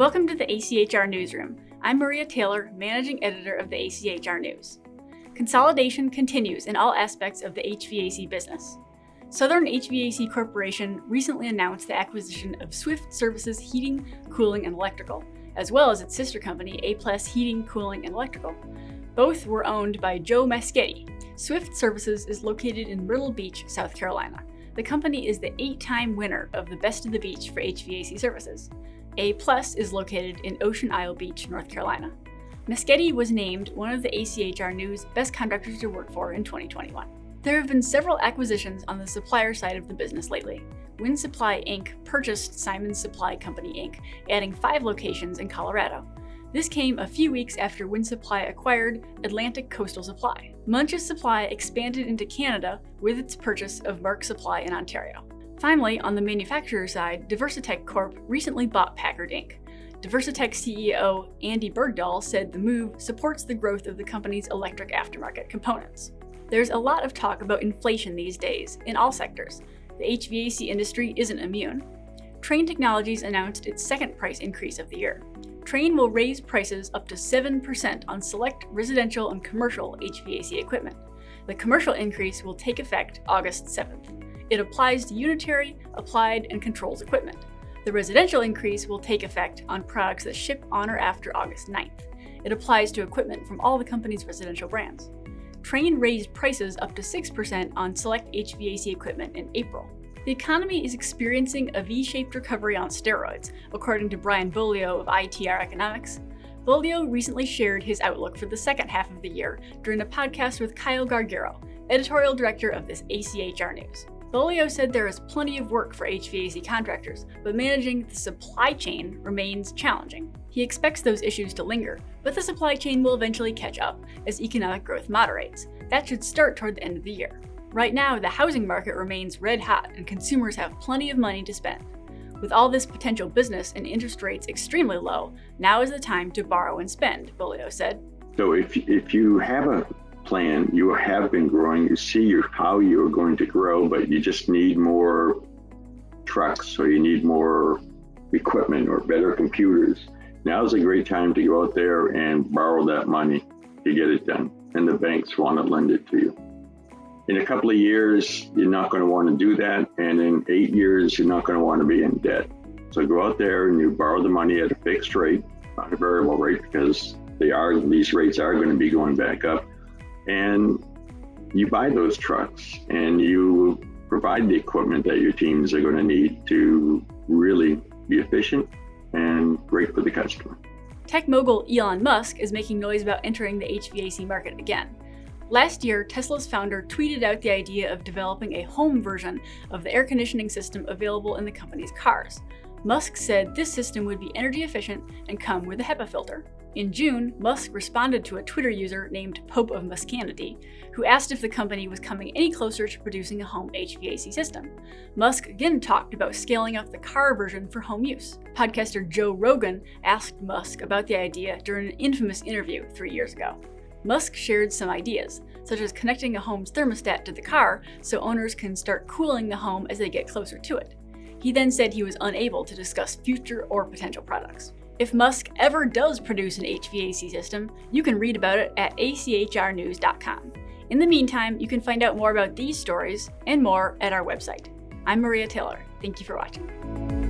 Welcome to the ACHR Newsroom. I'm Maria Taylor, Managing Editor of the ACHR News. Consolidation continues in all aspects of the HVAC business. Southern HVAC Corporation recently announced the acquisition of Swift Services Heating, Cooling, and Electrical, as well as its sister company, A+ Heating, Cooling, and Electrical. Both were owned by Joe Maschetti. Swift Services is located in Myrtle Beach, South Carolina. The company is the 8-time winner of the Best of the Beach for HVAC services. A+ is located in Ocean Isle Beach, North Carolina. Maschetti was named one of the ACHR News Best Contractors to Work For in 2021. There have been several acquisitions on the supplier side of the business lately. Wind Supply Inc. purchased Simon's Supply Company Inc., adding 5 locations in Colorado. This came a few weeks after Wind Supply acquired Atlantic Coastal Supply. Munch's Supply expanded into Canada with its purchase of Mark Supply in Ontario. Finally, on the manufacturer side, Diversitech Corp. Recently bought Packard Inc. Diversitech CEO Andy Bergdahl said the move supports the growth of the company's electric aftermarket components. There's a lot of talk about inflation these days in all sectors. The HVAC industry isn't immune. Trane Technologies announced its second price increase of the year. Trane will raise prices up to 7% on select residential and commercial HVAC equipment. The commercial increase will take effect August 7th. It applies to unitary, applied, and controls equipment. The residential increase will take effect on products that ship on or after August 9th. It applies to equipment from all the company's residential brands. Trane raised prices up to 6% on select HVAC equipment in April. The economy is experiencing a V-shaped recovery on steroids, according to Brian Bolio of ITR Economics. Bolio recently shared his outlook for the second half of the year during a podcast with Kyle Gargaro, editorial director of this ACHR News. Bolio said there is plenty of work for HVAC contractors, but managing the supply chain remains challenging. He expects those issues to linger, but the supply chain will eventually catch up as economic growth moderates. That should start toward the end of the year. Right now, the housing market remains red hot and consumers have plenty of money to spend. With all this potential business and interest rates extremely low, now is the time to borrow and spend, Bolio said. So if you have a plan, you have been growing, you see how you're going to grow, but you just need more trucks or you need more equipment or better computers. Now's a great time to go out there and borrow that money to get it done. And the banks want to lend it to you. In a couple of years, you're not going to want to do that. And in 8 years, you're not going to want to be in debt. So go out there and you borrow the money at a fixed rate, not a variable rate, because these rates are going to be going back up. And you buy those trucks and you provide the equipment that your teams are going to need to really be efficient and great for the customer. Tech mogul Elon Musk is making noise about entering the HVAC market again. Last year, Tesla's founder tweeted out the idea of developing a home version of the air conditioning system available in the company's cars. Musk said this system would be energy efficient and come with a HEPA filter. In June, Musk responded to a Twitter user named Pope of Muscanity, who asked if the company was coming any closer to producing a home HVAC system. Musk again talked about scaling up the car version for home use. Podcaster Joe Rogan asked Musk about the idea during an infamous interview 3 years ago. Musk shared some ideas, such as connecting a home's thermostat to the car so owners can start cooling the home as they get closer to it. He then said he was unable to discuss future or potential products. If Musk ever does produce an HVAC system, you can read about it at achrnews.com. In the meantime, you can find out more about these stories and more at our website. I'm Maria Taylor. Thank you for watching.